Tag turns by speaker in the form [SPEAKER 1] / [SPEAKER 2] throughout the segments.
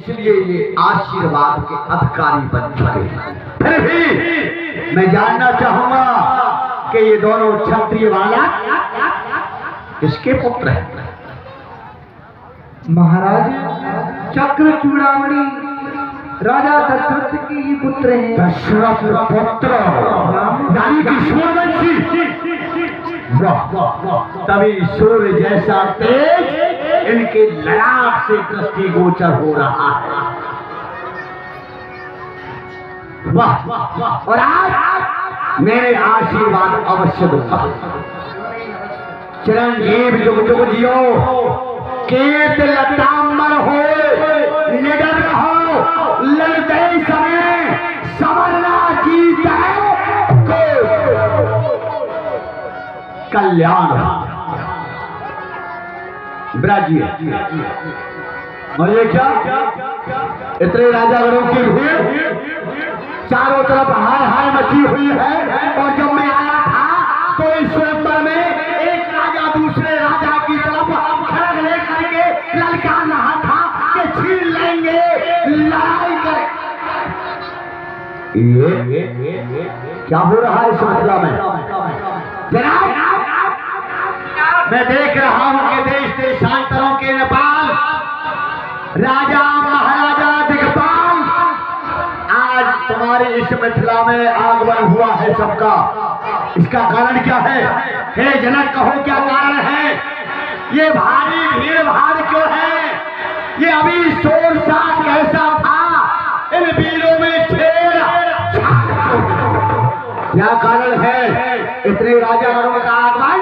[SPEAKER 1] इसलिए ये आशीर्वाद के अधिकारी बन चुके। फिर भी मैं जानना चाहूंगा कि ये दोनों क्षत्रिय वाला किसके पुत्र हैं?
[SPEAKER 2] महाराज, चक्र चूड़ामणि राजा दशरथ के ही पुत्र हैं।
[SPEAKER 1] दशरथ पुत्र यानी कि सूर्यवंशी। तभी सूर्य जैसा तेज इनके ललाट से दृष्टिगोचर हो रहा है। वाह! और आज मेरे आशीर्वाद अवश्य दूंगा। चिरंजीव जुग जुग जियो, कीर्त लतांबर हो, निडर रहो, लड़ते समय समरना जीत है कल्याण। ब्राजी और ये क्या इतने राजागणों की भीड़, चारों तरफ हाय हाय मची हुई है। और जब मैं आया था तो इस स्वयंवर में एक राजा दूसरे राजा की तरफ खड़ग लेकर के ललकार रहा था कि छीन लेंगे, लड़ाई करें। ये क्या हो रहा है इस मामला में? जनाब, मैं देख रहा हूं कि देश देशांतरों के नेपाल राजा महाराजा दिग्पाल आज तुम्हारी इस मिथिला में आगमन हुआ है सबका। इसका कारण क्या है? हे जनक, कहो क्या कारण है? ये भारी भीड़ भाड़ क्यों है? ये अभी शोर शराबा कैसा था? इन वीरों में छेड़ क्या कारण है? इतने राजागणों का आगमन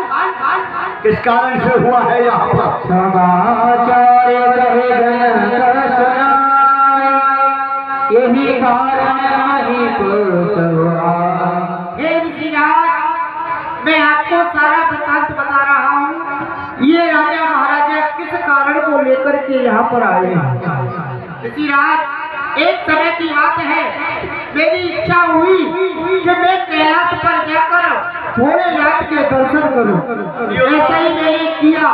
[SPEAKER 1] किस कारण से हुआ है? यहाँ पर
[SPEAKER 2] समाचार यही कारण मैं आपको सारा वृत्तांत बता रहा हूँ। ये राजा महाराजा किस कारण को लेकर के यहाँ पर आए हैं। इसी रात एक समय की बात है, मेरी इच्छा हुई कि मैं कैलाश पर जाकर भोलेनाथ के दर्शन करूं। ऐसा ही मैंने किया।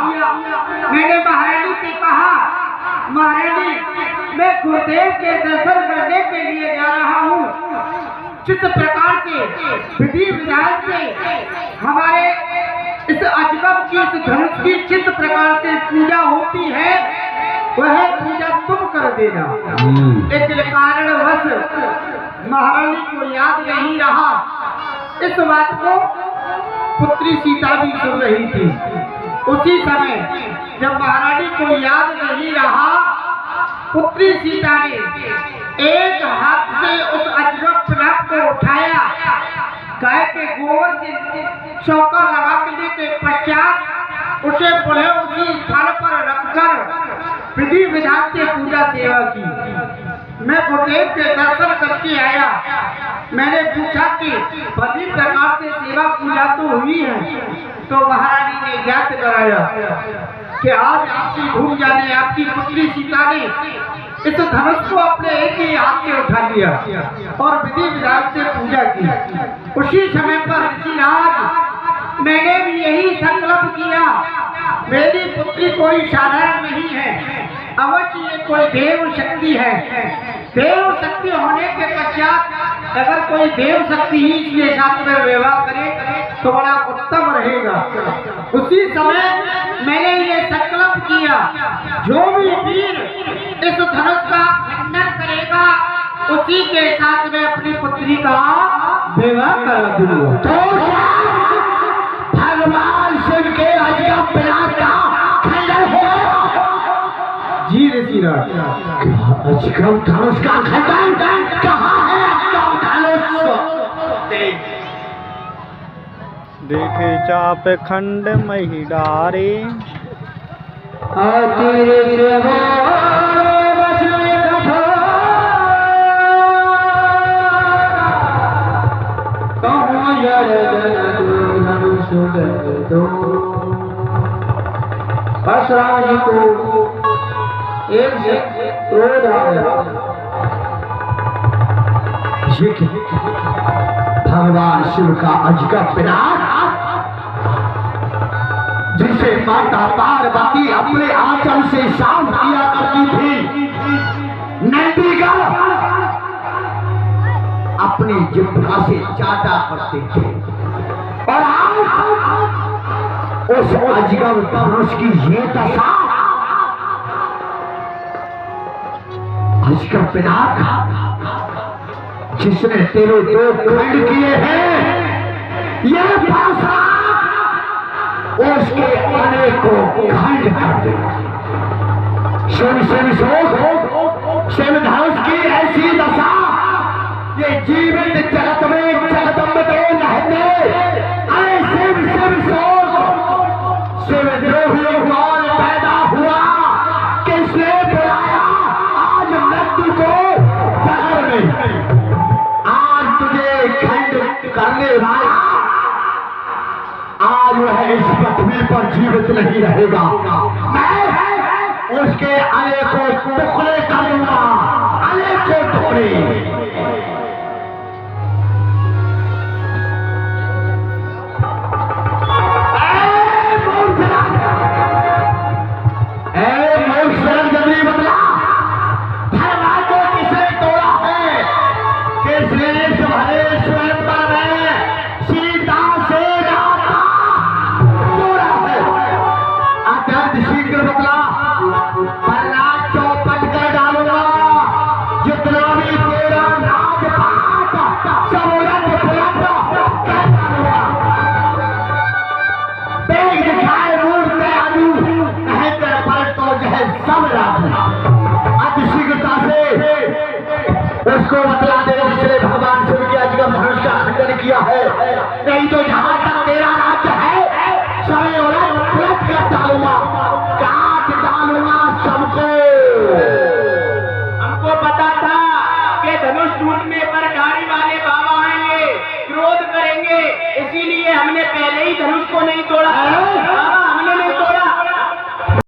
[SPEAKER 2] मैंने महारानी से कहा, महारानी, मैं गुरुदेव के दर्शन करने के लिए जा रहा हूँ। जिस प्रकार से विधि विधान से हमारे इस अजगम की, इस धनुष की जिस प्रकार से पूजा होती है, वह पूजा तुम कर देना। लेकिन कारणवश महारानी को याद नहीं रहा। इस बात को पुत्री सीता भी सुन रही थी। उसी समय जब महारानी को याद नहीं रहा, पुत्री सीता ने एक हाथ से उस अजगर पिनाक को उठाया, गाय के गोबर से चौका लगाने के पश्चात उसे पुनः उसी स्थान पर रखकर विधि विधान से पूजा सेवा की। मैं गुरुदेव के दर्शन करके आया। मैंने पूछा कि बड़ी प्रकार से सेवा पूजा तो हुई है, तो महारानी ने ज्ञात कराया कि आज आपकी भूल जाने आपकी पुत्री सीता ने इस धनुष को अपने एक ही हाथ से उठा लिया और विधि विधान से पूजा की। उसी समय पर ऋषिराज, मैंने भी यही संकल्प किया, मेरी पुत्री कोई साधारण नहीं है, अवश्य ये कोई देव शक्ति है। देव शक्ति होने के पश्चात अगर कोई देव शक्ति ही इसके साथ में व्यवहार करे तो बड़ा उत्तम रहेगा। उसी समय मैंने ये संकल्प किया, जो भी वीर इस धनुष का खंडन करेगा उसी के साथ में अपनी पुत्री का विवाह करा दूंगा। तो भगवान शिव के अजगम पिनाक का खंडन होगा। जी ऋषिराज, अजगम धनुष का खंडन कहाँ है? अजगम धनुष
[SPEAKER 3] देखे चाप खंड मही डारे,
[SPEAKER 2] परशुराम जी को एक से क्रोध आया।
[SPEAKER 1] भगवान शिव का अजगर पिनाक, जिसे माता पार्वती अपने आंचल से साफ किया करती थी, कर अपनी जिह्वा से चाटा करते थे। और आज उस अजगर धनुष की ये दशा, अजगर पिनाक जिसने तेरे दो खंड किए हैं, ये फैसला उसके आने को खंड कर देगा। शिव शिव शिव धनुष की ऐसी दशा, ये जीवित जगत में जगदम्ब के रहते, अरे शिव शिव शिव द्रोहियों कौन पैदा हुआ, किसने बुलाया आज मृत्यु को शहर में, आज तुझे खंड करने वाला आज वह इस पृथ्वी पर जीवित नहीं रहेगा। मैं उसके अनेकों टुकड़े करूंगा, अनेकों टुकड़े। जल्दी बदला, धर्मा को किसने तोड़ा है, किसने इस भरे स्वयंवर में सीता से नाता जोड़ा है। अत्यंत शीघ्र बदला, वरना चौपट कर डालूंगा जितना भी तेरा राजपाट सब उलट पुलट कर डालूंगा। देख दिखाए मूर्त आलू नहीं कर पर तो जह सब राजू। अति शीघ्रता से उसको बतला दे जिसने भगवान शिव के अजगर धनुष का खंडन किया है, नहीं तो जहां तक तेरा राज्य है समय उलट पुलट कर डालूंगा, काट डालूंगा सबको।
[SPEAKER 2] हमको पता था कि धनुष टूटने पर गाड़ी वाले बाबा आएंगे, क्रोध करेंगे, इसीलिए हमने पहले ही धनुष को नहीं तोड़ा।